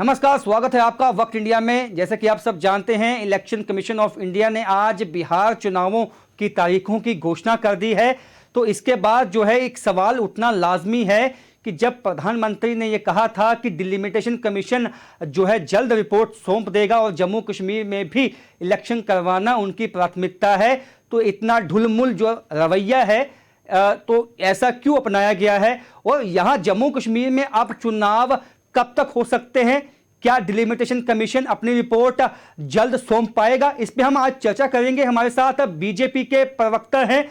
नमस्कार, स्वागत है आपका वक्त इंडिया में। जैसे कि आप सब जानते हैं, इलेक्शन कमीशन ऑफ इंडिया ने आज बिहार चुनावों की तारीखों की घोषणा कर दी है। तो इसके बाद जो है एक सवाल उठना लाजमी है कि जब प्रधानमंत्री ने यह कहा था कि डिलिमिटेशन कमीशन जो है जल्द रिपोर्ट सौंप देगा और जम्मू कश्मीर में भी इलेक्शन करवाना उनकी प्राथमिकता है, तो इतना ढुलमुल जो रवैया है तो ऐसा क्यों अपनाया गया है? और यहाँ जम्मू कश्मीर में अब चुनाव कब तक हो सकते हैं? क्या डिलिमिटेशन कमीशन अपनी रिपोर्ट जल्द सौंप पाएगा? इस पे हम आज चर्चा करेंगे। हमारे साथ बीजेपी के प्रवक्ता हैं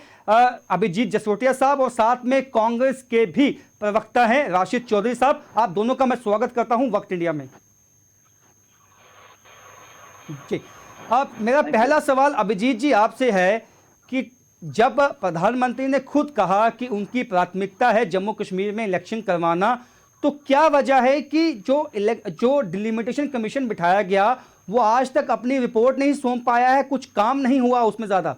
अभिजीत जसरोटिया साहब और साथ में कांग्रेस के भी प्रवक्ता हैं राशिद चौधरी साहब। आप दोनों का मैं स्वागत करता हूं वक्त इंडिया में। जी, अब मेरा पहला सवाल अभिजीत जी आपसे है कि जब प्रधानमंत्री ने खुद कहा कि उनकी प्राथमिकता है जम्मू कश्मीर में इलेक्शन करवाना, तो क्या वजह है कि जो डिलिमिटेशन कमीशन बिठाया गया वो आज तक अपनी रिपोर्ट नहीं सौंप पाया है? कुछ काम नहीं हुआ उसमें ज्यादा?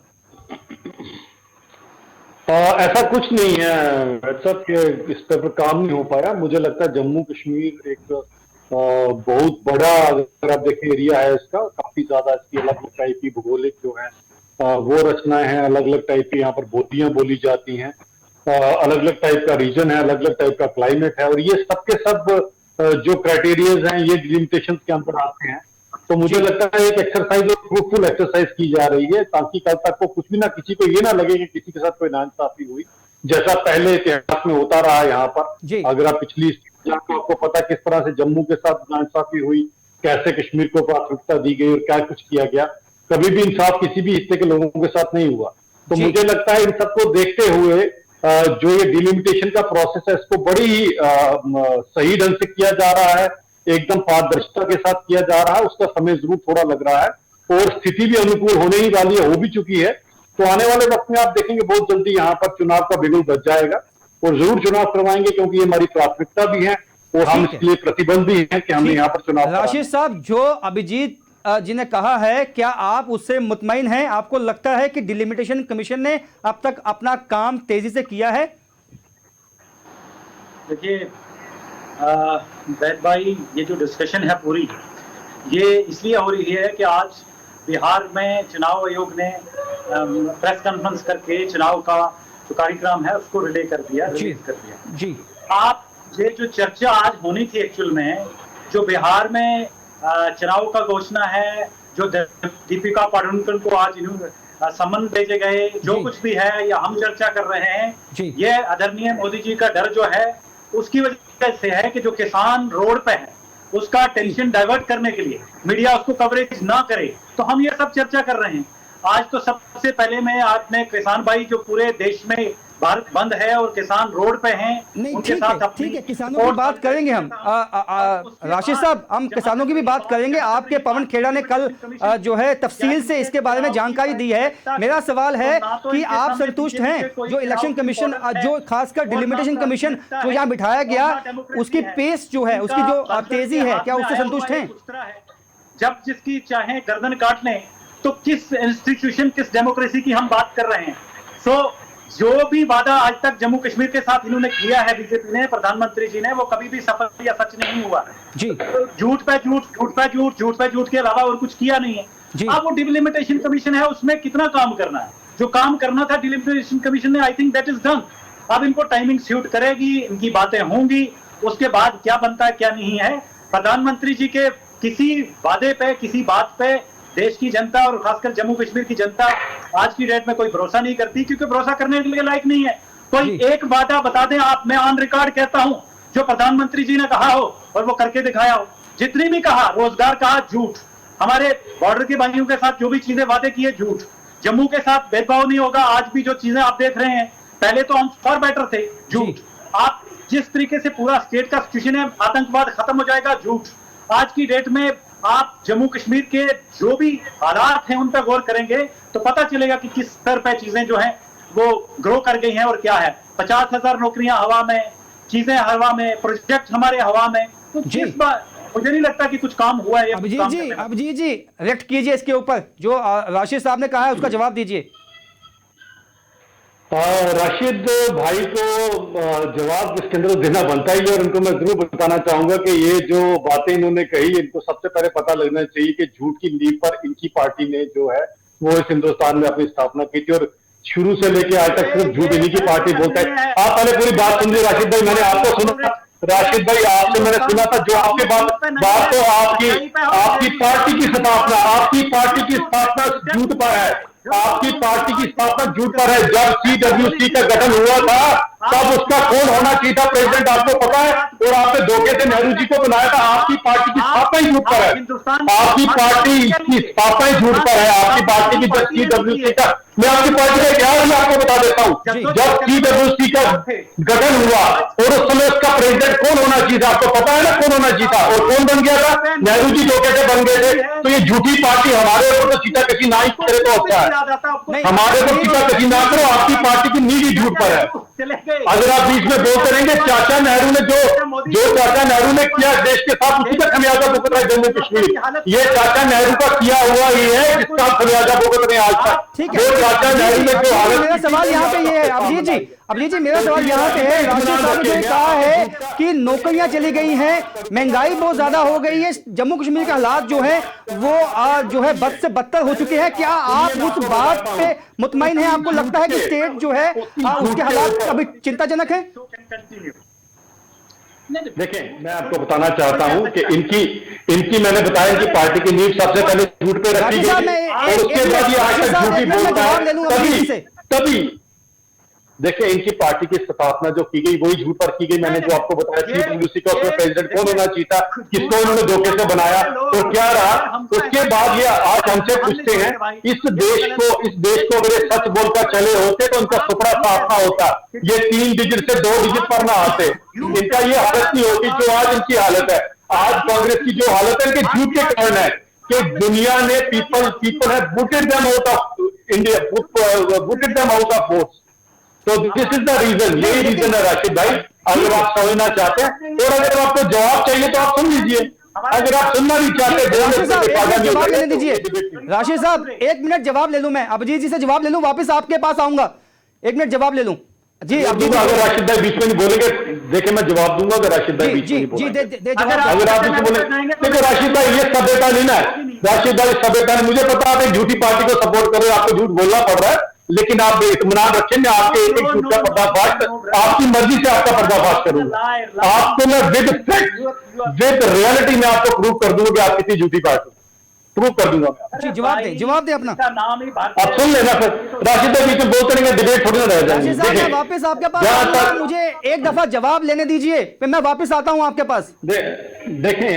ऐसा कुछ नहीं है सब कि इस पर काम नहीं हो पाया। मुझे लगता है जम्मू कश्मीर एक बहुत बड़ा, अगर आप देखें, एरिया है इसका, काफी ज्यादा इसकी अलग अलग टाइप की भौगोलिक जो है वो रचनाएं हैं, अलग अलग टाइप की यहाँ पर बोलियां बोली जाती हैं, अलग अलग टाइप का रीजन है, अलग अलग टाइप का क्लाइमेट है, और ये सब के सब जो क्राइटेरियाज हैं ये डिलिमिटेशन के अंदर आते हैं। तो मुझे लगता है एक एक्सरसाइज और फ्रूटफुल एक्सरसाइज की जा रही है ताकि कल तक को कुछ भी ना, किसी को ये ना लगे कि किसी के साथ कोई नाइंसाफी हुई, जैसा पहले इतिहास में होता रहा है यहाँ पर। अगर आप पिछली तो आपको पता किस तरह से जम्मू के साथ नाइंसाफी हुई, कैसे कश्मीर को प्राथमिकता दी गई और क्या कुछ किया गया। कभी भी इंसाफ किसी भी हिस्से के लोगों के साथ नहीं हुआ। तो मुझे लगता है इन सबको देखते हुए जो ये डिलिमिटेशन का प्रोसेस है इसको बड़ी ही सही ढंग से किया जा रहा है, एकदम पारदर्शिता के साथ किया जा रहा है। उसका समय जरूर थोड़ा लग रहा है और स्थिति भी अनुकूल होने ही वाली है, हो भी चुकी है। तो आने वाले वक्त में आप देखेंगे बहुत जल्दी यहाँ पर चुनाव का बिगुल बच जाएगा और जरूर चुनाव करवाएंगे, क्योंकि ये हमारी प्राथमिकता भी है और हम इसके लिए प्रतिबद्ध भी हैं कि हमने यहाँ पर चुनाव। राशिद साहब, जो अभिजीत जी ने कहा है, क्या आप उससे मुतमईन हैं? आपको लगता है कि डिलिमिटेशन कमीशन ने अब तक अपना काम तेजी से किया है? देखिए वैद भाई, ये जो डिस्कशन है पूरी, ये इसलिए हो रही है कि आज बिहार में चुनाव आयोग ने प्रेस कॉन्फ्रेंस करके चुनाव का जो कार्यक्रम है उसको रिलीज कर दिया जी। आप ये जो चर्चा आज होनी थी एक्चुअल में, जो बिहार में चुनाव का घोषणा है, जो दीपिका पादुकोण को आज सम्मन भेजे गए, जो कुछ भी है या हम चर्चा कर रहे हैं, ये आदरणीय मोदी जी का डर जो है उसकी वजह से है कि जो किसान रोड पे है उसका टेंशन डाइवर्ट करने के लिए मीडिया उसको कवरेज ना करे, तो हम ये सब चर्चा कर रहे हैं। आज तो सबसे पहले मैं आपने किसान भाई जो पूरे देश में भारत बंद है और किसान रोड पे हैं, उनके साथ ठीक है, किसानों की बात करेंगे हम। राशिद साहब, हम किसानों की भी बात करेंगे। आपके पवन खेड़ा ने कल जो है तफसील से इसके बारे में जानकारी दी है। मेरा सवाल है कि आप संतुष्ट हैं जो इलेक्शन कमीशन, जो खासकर डिलिमिटेशन कमीशन जो यहाँ बिठाया गया, उसकी पेस जो है, उसकी जो तेजी है, क्या उससे संतुष्ट हैं? जब जिसकी चाहे गर्दन काट लें, तो किस इंस्टीट्यूशन, किस डेमोक्रेसी की हम बात कर रहे हैं? जो भी वादा आज तक जम्मू कश्मीर के साथ इन्होंने किया है बीजेपी ने, प्रधानमंत्री जी ने, वो कभी भी सफल या सच नहीं हुआ जी। झूठ पे झूठ के अलावा और कुछ किया नहीं है। अब वो डिलिमिटेशन कमीशन है, उसमें कितना काम करना है? जो काम करना था डिलिमिटेशन कमीशन ने, I think that is done. अब इनको टाइमिंग सूट करेगी, इनकी बातें होंगी, उसके बाद क्या बनता है क्या नहीं है। प्रधानमंत्री जी के किसी वादे पे, किसी बात पे देश की जनता और खासकर जम्मू कश्मीर की जनता आज की डेट में कोई भरोसा नहीं करती, क्योंकि भरोसा करने के लिए लायक नहीं है। कोई एक वादा बता दें आप, मैं ऑन रिकॉर्ड कहता हूं, जो प्रधानमंत्री जी ने कहा हो और वो करके दिखाया हो। जितनी भी कहा, रोजगार कहा, झूठ। हमारे बॉर्डर के भाइयों के साथ जो भी चीजें वादे किए, झूठ। जम्मू के साथ भेदभाव नहीं होगा, आज भी जो चीजें आप देख रहे हैं, पहले तो हम फॉर बेटर थे, झूठ। आप जिस तरीके से पूरा स्टेट का सिचुएशन है, आतंकवाद खत्म हो जाएगा, झूठ। आज की डेट में आप जम्मू कश्मीर के जो भी हालात हैं उन पर गौर करेंगे तो पता चलेगा कि किस स्तर पे चीजें जो हैं वो ग्रो कर गई हैं और क्या है। 50,000 नौकरियां हवा में, चीजें हवा में, प्रोजेक्ट हमारे हवा में। तो जिस बार मुझे नहीं लगता कि कुछ काम हुआ है। अभिजीत जी रिएक्ट कीजिए इसके ऊपर, जो राशिद साहब ने कहा है उसका जवाब दीजिए। राशिद भाई को जवाब इसके अंदर देना बनता ही है, और उनको मैं जरूर बताना चाहूंगा कि ये जो बातें इन्होंने कही, इनको सबसे पहले पता लगना चाहिए कि झूठ की नींव पर इनकी पार्टी ने जो है वो इस हिंदुस्तान में अपनी स्थापना की थी, और शुरू से लेके आज तक सिर्फ झूठ इन्हीं की पार्टी बोलता है। आप पहले पूरी बात सुनिए राशिद भाई, मैंने आपको सुना, राशिद भाई आपसे मैंने सुना था जो आपके बात तो आपकी पार्टी की स्थापना, आपकी पार्टी की स्थापना झूठ पर है, आपकी पार्टी की स्थापना झूठ पर है। जब CWC का गठन हुआ था तब उसका कौन होना चाहिए था प्रेसिडेंट, आपको पता है, और आपने धोखे से नेहरू जी को बनाया था। आपकी पार्टी की स्थापना ही झूठ पर है, आपकी पार्टी की स्थापना ही झूठ पर है, आपकी पार्टी की। जब CWC का, मैं आपकी पार्टी का इतिहास भी आपको बता देता हूँ, जब CWC का गठन हुआ और उस समय उसका प्रेसिडेंट कौन होना चाहिए था, आपको पता है ना कौन होना चाहिए था, और कौन बन गया था, नेहरू जी धोखे से बन गए थे। तो ये झूठी पार्टी हमारे ऊपर तो सीटा कसी ना ही करे तो अच्छा है, हमारे ऊपर सीटा कसी ना करो, आपकी पार्टी की नींव ही झूठ पर है। अगर आप बीच में बोलते रहेंगे, चाचा नेहरू ने जो चाचा नेहरू ने किया देश के साथ, उसी का खमियाजा भुगत रहा है जम्मू कश्मीर। ये चाचा नेहरू का किया हुआ ही है जिसका खमियाजा भुगत रहे हैं आज तक। जो चाचा नेहरू ने जो हालत, मेरा सवाल यहाँ पे ये है अभिजीत जी मेरा सवाल यहाँ पे है, राशिद साहब ने कहा है कि नौकरियां चली गई हैं, महंगाई बहुत ज्यादा हो गई है, जम्मू कश्मीर के हालात जो है वो जो है बद से बदतर हो चुके हैं। क्या आप उस बात पे मुतमईन हैं? आपको लगता है कि स्टेट जो है उसके हालात अभी चिंताजनक है? देखें, मैं आपको बताना चाहता हूं कि इनकी मैंने बताया कि पार्टी की नींव सबसे पहले झूठ पे रखी गई और उसके बाद ये आज तक झूठी बोलता है। तभी देखिए, इनकी पार्टी की स्थापना जो की गई वही झूठ पर की गई। मैंने जो आपको बताया CWC का उसमें प्रेसिडेंट कौन होना चाहिए था, किसको उन्होंने धोखे से बनाया तो क्या रहा। उसके बाद ये आज हमसे पूछते हैं, इस देश को अगर सच बोलकर चले होते तो उनका सुपड़ा साफ ना होता, ये 3 डिजिट से 2 डिजिट पर ना आते, इनका ये हालत नहीं होती जो आज इनकी हालत है। आज कांग्रेस की जो हालत है इनके झूठ के कारण है कि दुनिया ने पीपल है voted them out of India, voted them out of votes. तो दिस इज द रीजन, यही रीजन है राशिद भाई। अगर आप समझना चाहते हैं और अगर आपको जवाब चाहिए तो आप सुन लीजिए, अगर आप सुनना नहीं चाहते जवाब लेने दीजिए। राशिद साहब 1 मिनट जवाब ले लूं, मैं अभिजीत जी से जवाब ले लूं, वापस आपके पास आऊंगा। 1 मिनट जवाब ले लूं जी। अभिजीत अगर राशिद भाई बीच में नहीं बोलेंगे, देखिए मैं जवाब दूंगा अगर राशिद भाई बीच में नहीं बोलेंगे। अगर आप बीच में बोले, देखो राशिद भाई ये सभ्यता नहीं ना, राशिद भाई सभ्यता नहीं। मुझे पता है झूठी पार्टी को सपोर्ट करो, आपको झूठ बोलना पड़ रहा है, लेकिन आप इत्मीनान रखें, मैं आपके एक झूठ का पर्दाफाश आपकी मर्जी से आपका पर्दाफाश करूंगा। आपको मैं विद रियलिटी में आपको प्रूव कर दूंगा कि आप किसी झूठी पार्टी प्रूव कर दूंगा। जी जवाब दे अपना। आप सुन लेना फिर, राशिद भाई बीच में बोलते रहेंगे, डिबेट थोड़ी ना रह जाएगी। वापस आपके पास मुझे एक दफा जवाब लेने दीजिए, फिर मैं वापस आता हूं आपके पास। देखें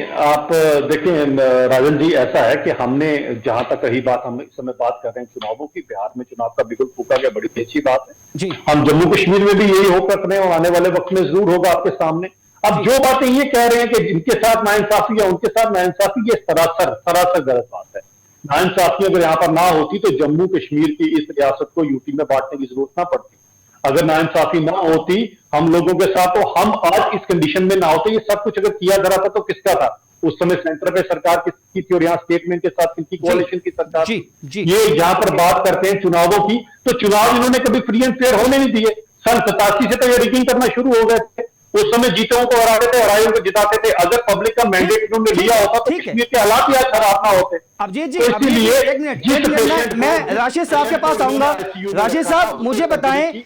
राजन जी, ऐसा है कि हमने जहां तक कही बात, हम इस समय बात कर रहे हैं चुनावों की, बिहार में चुनाव का बिगुल फूका गया, बड़ी अच्छी बात है जी। हम जम्मू कश्मीर में भी यही होकर रहे हैं, आने वाले वक्त में जरूर होगा आपके सामने। अब जो बातें ये कह रहे हैं कि जिनके साथ नाइंसाफी है उनके साथ नाइंसाफी, ये सरासर गलत बात है। नाइंसाफी अगर यहाँ पर ना होती तो जम्मू कश्मीर की इस रियासत को यूटी में बांटने की जरूरत ना पड़ती। अगर नाइंसाफी ना होती हम लोगों के साथ तो हम आज इस कंडीशन में ना होते। ये सब कुछ अगर किया जा रहा था तो किसका था उस समय? सेंटर पे सरकार किसकी थी और यहाँ स्टेट में इनके साथ किसकी कोalition की सरकार थी? ये यहाँ पर बात करते हैं चुनावों की, तो चुनाव इन्होंने कभी फ्री एंड फेयर होने नहीं दिए। सन 87 से तो ये रिगिंग करना शुरू हो गए थे। उस समय जीतों को हराते थे, हरायों को जिताते थे। अगर पब्लिक का मैंडेट इन्होंने लिया होता तो कश्मीर के हालात ही आज खराब ना होते। अभिजीत जी एक मिनट मैं राशिद साहब के पास आऊंगा। राशिद साहब मुझे बताएं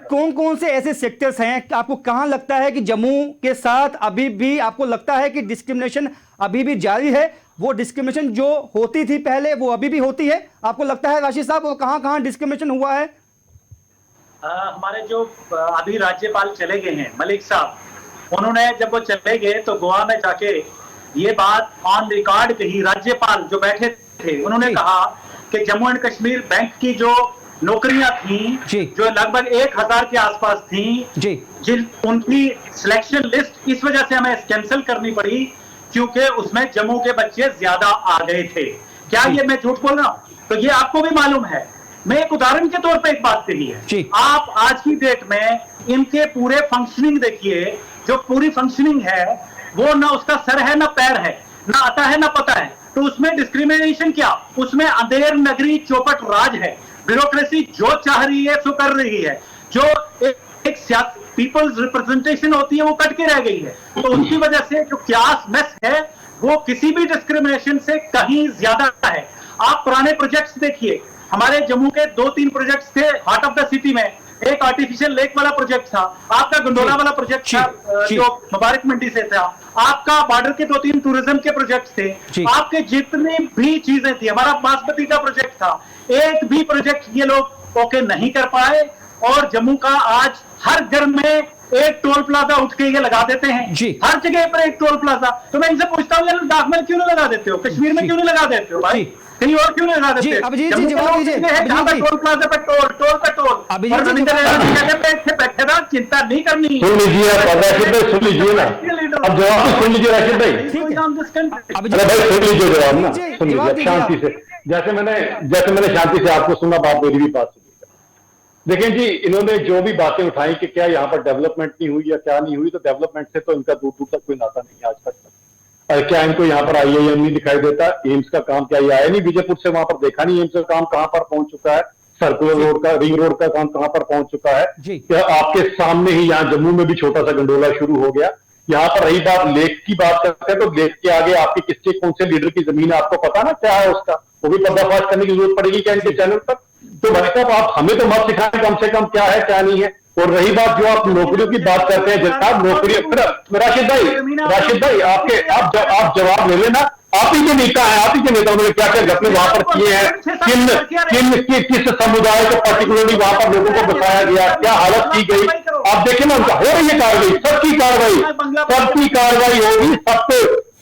कौन कौन से ऐसे सेक्टर्स हैं, आपको कहां लगता है कि जम्मू के साथ अभी भी आपको लगता है कि डिस्क्रिमिनेशन अभी भी जारी है? वो डिस्क्रिमिनेशन जो होती थी पहले वो अभी भी होती है, आपको लगता है राशिद साहब? वो कहां डिस्क्रिमिनेशन हुआ है? हमारे जो अभी राज्यपाल चले गए हैं मलिक साहब, उन्होंने जब वो चले गए तो गोवा में जाके ये बात ऑन रिकॉर्ड कही। राज्यपाल जो बैठे थे उन्होंने कहा कि जम्मू एंड कश्मीर बैंक की जो नौकरियां थी जो लगभग 1000 के आसपास थी, जिन उनकी सिलेक्शन लिस्ट इस वजह से हमें कैंसिल करनी पड़ी क्योंकि उसमें जम्मू के बच्चे ज्यादा आ गए थे। क्या ये मैं झूठ बोल रहा हूं? तो ये आपको भी मालूम है। मैं एक उदाहरण के तौर पे एक बात कही है, आप आज की डेट में इनके पूरे फंक्शनिंग देखिए, जो पूरी फंक्शनिंग है वो ना उसका सर है ना पैर है, ना आता है ना पता है, तो उसमें डिस्क्रिमिनेशन क्या? उसमें अंधेर नगरी चौपट राज है। ब्यूरोक्रेसी जो चाह रही है सो कर रही है, जो एक पीपल्स रिप्रेजेंटेशन होती है वो कट के रह गई है। तो उसकी वजह से जो क्लास मेस है वो किसी भी डिस्क्रिमिनेशन से कहीं ज्यादा है। आप पुराने प्रोजेक्ट्स देखिए, हमारे जम्मू के 2-3 प्रोजेक्ट्स थे हार्ट ऑफ द सिटी में। एक आर्टिफिशियल लेक वाला प्रोजेक्ट था, आपका गंडोला वाला प्रोजेक्ट था जो मुबारक मंडी से था, आपका बॉर्डर के 2-3 टूरिज्म के प्रोजेक्ट थे, आपके जितनी भी चीजें थी, हमारा बासमती का प्रोजेक्ट था, एक भी प्रोजेक्ट ये लोग ओके नहीं कर पाए। और जम्मू का आज हर घर में एक टोल प्लाजा उठ के ये लगा देते हैं, हर जगह पर एक टोल प्लाजा। तो मैं इनसे पूछता हूँ लद्दाख में क्यों नहीं लगा देते हो, कश्मीर में क्यों नहीं लगा देते हो भाई, कहीं और क्यों नहीं लगा देते? अभिजीत जी जवाब दीजिए। टोल प्लाजा पे टोल पे टोल, बैठे ना, चिंता नहीं करनी। सुन लीजिए राशिद भाई, सुन लीजिए ना, अब जवाब तो सुन लीजिए राशिद भाई। अरे भाई सुन लीजिए जवाब ना, सुन लीजिए शांति से, जैसे मैंने शांति से आपको सुना, बात मेरी भी बात सुनिए। देखें जी, इन्होंने जो भी बातें उठाई कि क्या यहाँ पर डेवलपमेंट नहीं हुई या क्या नहीं हुई, तो डेवलपमेंट से तो इनका दूर दूर तक कोई नाता नहीं है आज तक। क्या इनको यहाँ पर IIM नहीं दिखाई देता? एम्स का काम क्या ये आया नहीं विजयपुर से, वहां पर देखा नहीं एम्स का काम कहां पर पहुंच चुका है? सर्कुलर रोड का, रिंग रोड का काम कहां पर पहुंच चुका है? क्या आपके सामने ही यहाँ जम्मू में भी छोटा सा गंडोला शुरू हो गया। यहाँ पर रही बात लेक की बात करते हैं, तो लेक के आगे आपके किसके कौन से लीडर की जमीन है आपको पता ना क्या है उसका, वो भी पर्दाफाश करने की जरूरत पड़ेगी क्या इनके चैनल पर? तो भाई साहब आप हमें तो मत सिखाएं कम से कम क्या है क्या नहीं है। और रही बात जो आप नौकरियों की बात करते हैं जनाब, नौकरी राशिद भाई आप जवाब ले लेना। आप ही के नेता हैं, आप ही के नेता, उन्होंने क्या क्या घटने वहां पर किए हैं, किस समुदाय को पर्टिकुलरली वहां पर लोगों को बसाया गया, क्या हालत की गई, आप देखें ना, उनका हो रही है कार्रवाई, सबकी कार्रवाई होगी,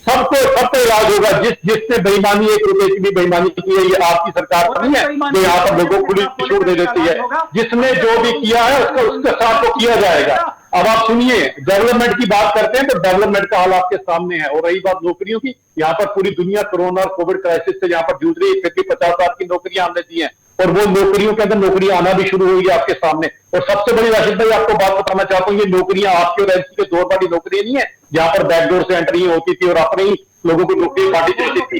सबको इलाज होगा। जिसने बेईमानी, 1 रुपए की भी बेईमानी की है, ये आपकी सरकार नहीं है जो यहाँ पर लोगों को खुली छूट दे देती है। जिसने जो भी किया है उसके साथ को किया जाएगा। अब आप सुनिए, डेवलपमेंट की बात करते हैं तो डेवलपमेंट का हाल आपके सामने है। और रही बात नौकरियों की, यहाँ पर पूरी दुनिया कोरोना और कोविड क्राइसिस से यहाँ पर जूझ रही है, 50,000 की नौकरियां हमने दी हैं, और वो नौकरियों के अंदर नौकरियां आना भी शुरू हुई है आपके सामने। और सबसे बड़ी राशिद भाई आपको बात बताना चाहता हूँ, ये नौकरियां आपके और एलसी के दौर वाली नौकरियां नहीं है जहां पर बैकडोर से एंट्री होती थी और अपने ही लोगों को नौकरी बांटी जाती थी।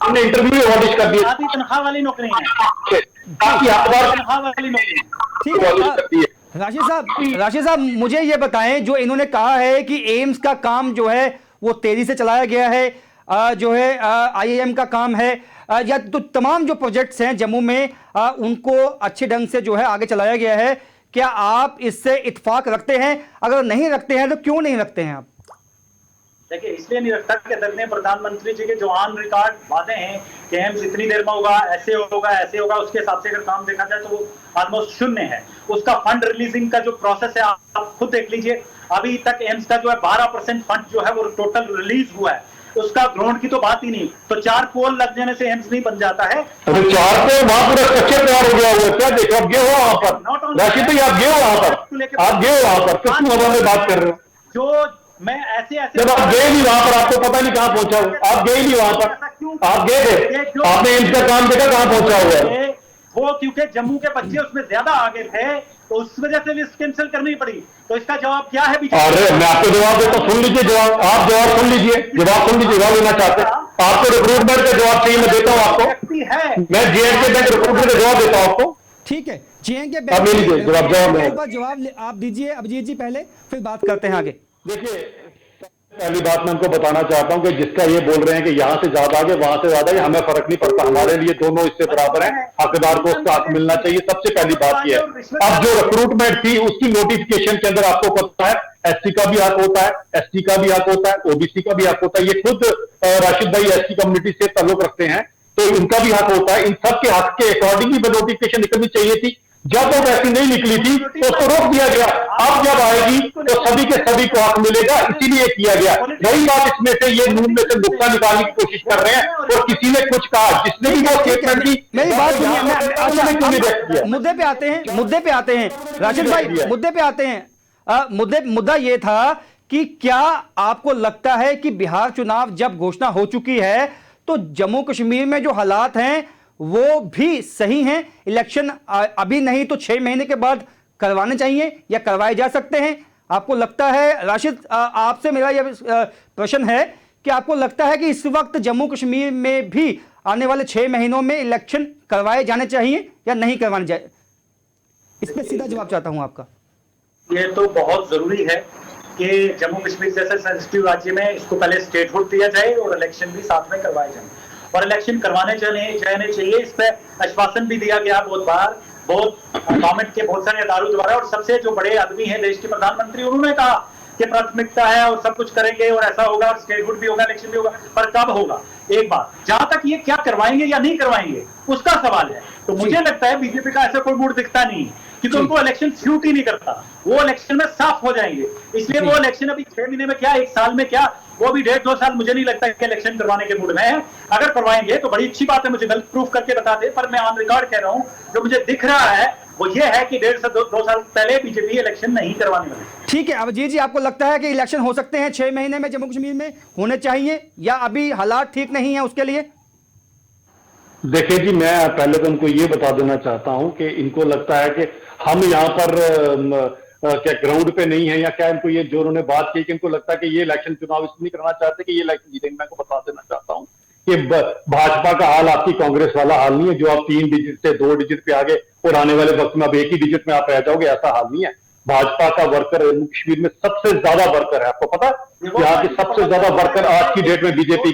हमने इंटरव्यू ऑडिट कर दिया, तनख्वाह वाली नौकरियां, राशिद साहब मुझे ये बताएं, जो इन्होंने कहा है कि एम्स का काम जो है वो तेजी से चलाया गया है, जो है IIM का काम है, या तो तमाम जो प्रोजेक्ट्स हैं जम्मू में उनको अच्छे ढंग से जो है आगे चलाया गया है, क्या आप इससे इत्तेफाक रखते हैं? अगर नहीं रखते हैं तो क्यों नहीं रखते हैं आप? देखिए, इसलिए नहीं रखता कि अदरणीय प्रधानमंत्री जी के जो ऑन रिकॉर्ड वादे हैं कि एम्स इतनी देर में होगा, ऐसे होगा, उसके हिसाब से अगर काम देखा जाए तो वो ऑलमोस्ट शून्य है। उसका फंड रिलीजिंग का जो प्रोसेस है आप खुद देख लीजिए, अभी तक एम्स का जो है 12% फंड जो है वो टोटल रिलीज हुआ है, उसका ग्राउंड की तो बात ही नहीं। तो 4 पोल लग जाने से एम्स नहीं बन जाता है। अरे 4 पोल वहां पूरा स्ट्रक्चर तैयार हो गया हुआ है, क्या देखो आप गए हो वहां पर राशिद भाई, आप गए हो वहां पर, किस हवा में बात कर रहे हो? जो मैं ऐसे जब आप गए नहीं वहां पर, आपको पता नहीं कहां पहुंचा हो, आप गए नहीं वहां पर, आप गए थे, आपने एम्स का काम देखा कहां पहुंचा हुआ है? वो क्योंकि जम्मू के बच्चे उसमें ज्यादा आगे थे तो उस वजह से लिस्ट कैंसिल करनी पड़ी। तो इसका जवाब क्या है? अरे मैं आपको जवाब देता, सुन लीजिए जवाब, आप जवाब सुन लीजिए, जवाब लेना चाहते हैं आपको रिक्रूटमेंट का जवाब चाहिए, मैं देता हूँ आपको, मैं JNK बैंक रिक्रूटमेंट का जवाब देता हूँ आपको। ठीक है, JNK बैंक जवाब आप दीजिए अभिजीत जी पहले, फिर बात करते हैं आगे। देखिए, पहली बात मैं उनको बताना चाहता हूं कि जिसका ये बोल रहे हैं कि यहां से ज्यादा आगे वहां से ज्यादा, हमें फर्क नहीं पड़ता, हमारे लिए दोनों इससे बराबर हैं, हकदार को उसका हक मिलना चाहिए। सबसे पहली बात यह है, अब जो रिक्रूटमेंट थी उसकी नोटिफिकेशन के अंदर आपको पता है SC का भी हक होता है, ST का भी हक होता है, OBC का भी हक होता है। ये खुद राशिद भाई SC कम्युनिटी से ताल्लुक रखते हैं तो इनका भी हक होता है। इन सब के हक के अकॉर्डिंग ही नोटिफिकेशन निकलनी चाहिए थी। जब वो वैसी नहीं निकली थी तो उसको रोक दिया गया, अब जब आएगी तो सभी के सभी को हक मिलेगा, इसीलिए किया गया। वही बात इसमें से ये नून में से नुक्ता निकालने की कोशिश कर रहे हैं और किसी ने कुछ कहा, जिसने भी वो स्टेटमेंट दी, मेरी बात सुनिए, मुद्दे पे आते हैं राशिद भाई, मुद्दे पे आते हैं। मुद्दा ये था कि क्या आपको लगता है कि बिहार चुनाव जब घोषणा हो चुकी है तो जम्मू कश्मीर में जो हालात हैं वो भी सही हैं? इलेक्शन अभी नहीं तो 6 महीने के बाद करवाने चाहिए या करवाए जा सकते हैं? आपको लगता है राशिद, आपसे मेरा यह प्रश्न है कि आपको लगता है कि इस वक्त जम्मू कश्मीर में भी आने वाले 6 महीनों में इलेक्शन करवाए जाने चाहिए या नहीं करवाने चाहिए? इस पर सीधा जवाब चाहता हूं आपका। ये तो बहुत जरूरी है कि जम्मू कश्मीर जैसे सेंसिटिव राज्य में इसको पहले स्टेटहुड दिया जाए और इलेक्शन भी साथ में करवाए जाए, और इलेक्शन करवाने जाने चाहिए। इस पर आश्वासन भी दिया गया बहुत बार, बहुत गवर्नमेंट के बहुत सारे अदारों द्वारा, और सबसे जो बड़े आदमी हैं देश के प्रधानमंत्री, उन्होंने कहा कि प्राथमिकता है और सब कुछ करेंगे और ऐसा होगा और स्टेटहुड भी होगा, इलेक्शन भी होगा, पर कब होगा एक बात। जहां तक ये क्या करवाएंगे या नहीं करवाएंगे उसका सवाल है, तो मुझे लगता है बीजेपी का ऐसा कोई मूड दिखता नहीं है क्योंकि उनको इलेक्शन सूट ही नहीं करता, वो इलेक्शन में साफ हो जाएंगे। इसलिए वो इलेक्शन अभी 6 महीने में क्या, 1 साल में क्या, वो भी 1.5-2 साल मुझे नहीं लगता कि इलेक्शन करवाने के मूड में है। अगर करवाएंगे तो बड़ी अच्छी बात है, मुझे गलत प्रूफ करके बता दे, पर मैं ऑन रिकॉर्ड कह रहा हूं जो मुझे दिख रहा है वो ये है कि 1.5 से 2 साल पहले बीजेपी इलेक्शन नहीं करवाने वाली। ठीक है, अभिजीत जी, आपको लगता है कि इलेक्शन हो सकते हैं 6 महीने में जम्मू कश्मीर में होने चाहिए, या अभी हालात ठीक नहीं है उसके लिए? देखिए जी, मैं पहले तो उनको ये बता देना चाहता हूं कि इनको लगता है कि हम यहाँ पर क्या ग्राउंड पे नहीं है या क्या, इनको ये जो उन्होंने बात की कि इनको लगता है कि ये इलेक्शन चुनाव इसलिए नहीं करना चाहते कि ये इलेक्शन जीतेंगे। मैं को बता देना चाहता हूं कि भाजपा का हाल आपकी कांग्रेस वाला हाल नहीं है, जो आप 3 डिजिट से 2 डिजिट पे आगे और आने वाले वक्त में आप 1 ही डिजिट में आप रह जाओगे, ऐसा हाल नहीं है। भाजपा का वर्कर जम्मू कश्मीर में सबसे ज्यादा वर्कर है, आपको पता है? यहाँ के सबसे ज्यादा वर्कर आज की डेट में बीजेपी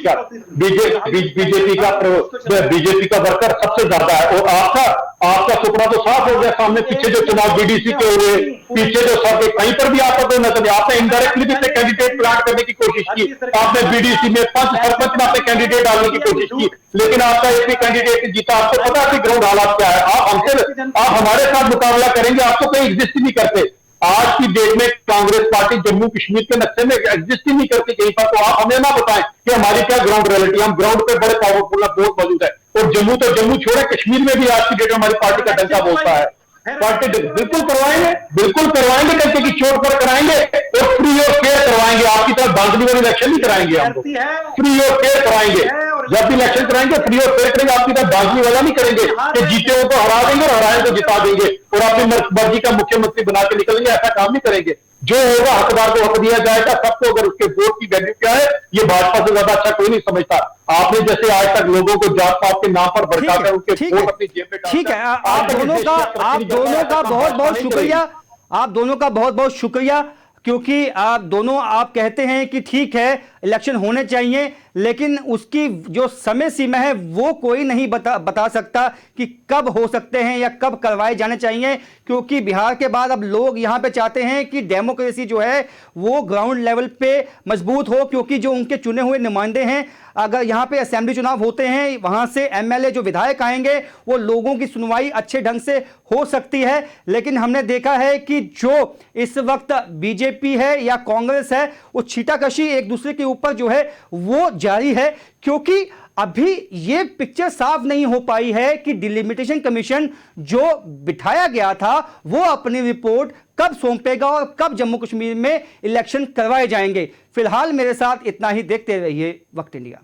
का वर्कर सबसे ज्यादा है। और आपका सुपड़ा तो साफ हो गया सामने, पीछे जो चुनाव बीडीसी के हुए, पीछे जो सब कहीं पर भी आपको तो नजर, आपने इनडायरेक्टली भी कैंडिडेट प्लाट करने की कोशिश की, आपने बीडीसी में 5 सरपंच में आपने कैंडिडेट डालने की कोशिश की, लेकिन आपका एक भी कैंडिडेट जीता। आपको पता है कि ग्राउंड हालात क्या है? आप हमारे साथ मुकाबला करेंगे, आप तो कहीं एग्जिस्ट ही नहीं करते। आज की डेट में कांग्रेस पार्टी जम्मू कश्मीर के नक्शे में एग्जिस्ट ही नहीं करती कहीं पर, तो आप हमें ना बताएं कि हमारी क्या ग्राउंड रियलिटी। हम ग्राउंड पे बड़े पावरफुल बहुत मौजूद है, और जम्मू तो जम्मू छोड़े, कश्मीर में भी आज की डेट में हमारी पार्टी का डंका बोलता है। पार्टी बिल्कुल करवाएंगे डंके की चोट पर कराएंगे, और फ्री और फेयर करवाएंगे। आपकी तरह बांधनी वाली इलेक्शन नहीं कराएंगे, हम फ्री और फेयर कराएंगे। जब भी इलेक्शन कराएंगे फ्री और फेयर करेंगे, आपकी तरह बांधनी वाला नहीं करेंगे कि जीते हो तो हरा देंगे और हराए तो जिता देंगे और अपनी मर्जी का मुख्यमंत्री बना के निकलेंगे। ऐसा काम नहीं करेंगे। जो होगा हकदार को हक दिया जाएगा सबको, अगर उसके वोट की वैल्यू क्या है ये भाजपा से ज्यादा अच्छा कोई नहीं समझता। आपने जैसे आज तक लोगों को जात पात के नाम पर भड़काकर उनके वोट अपनी जेब में ठीक है, आप दोनों का बहुत बहुत शुक्रिया, आप दोनों का बहुत बहुत शुक्रिया, क्योंकि आप दोनों आप कहते हैं कि ठीक है इलेक्शन होने चाहिए, लेकिन उसकी जो समय सीमा है वो कोई नहीं बता सकता कि कब हो सकते हैं या कब करवाए जाने चाहिए, क्योंकि बिहार के बाद अब लोग यहाँ पे चाहते हैं कि डेमोक्रेसी जो है वो ग्राउंड लेवल पे मजबूत हो, क्योंकि जो उनके चुने हुए नुमाइंदे हैं, अगर यहाँ पे असेंबली चुनाव होते हैं, वहाँ से एमएलए जो विधायक आएंगे वो लोगों की सुनवाई अच्छे ढंग से हो सकती है। लेकिन हमने देखा है कि जो इस वक्त बीजेपी है या कांग्रेस है, वो छीटाकशी एक दूसरे के ऊपर जो है वो जारी है, क्योंकि अभी ये पिक्चर साफ नहीं हो पाई है कि डिलिमिटेशन कमीशन जो बिठाया गया था वो अपनी रिपोर्ट कब सौंपेगा और कब जम्मू कश्मीर में इलेक्शन करवाए जाएंगे। फिलहाल मेरे साथ इतना ही, देखते रहिए वक्त इंडिया।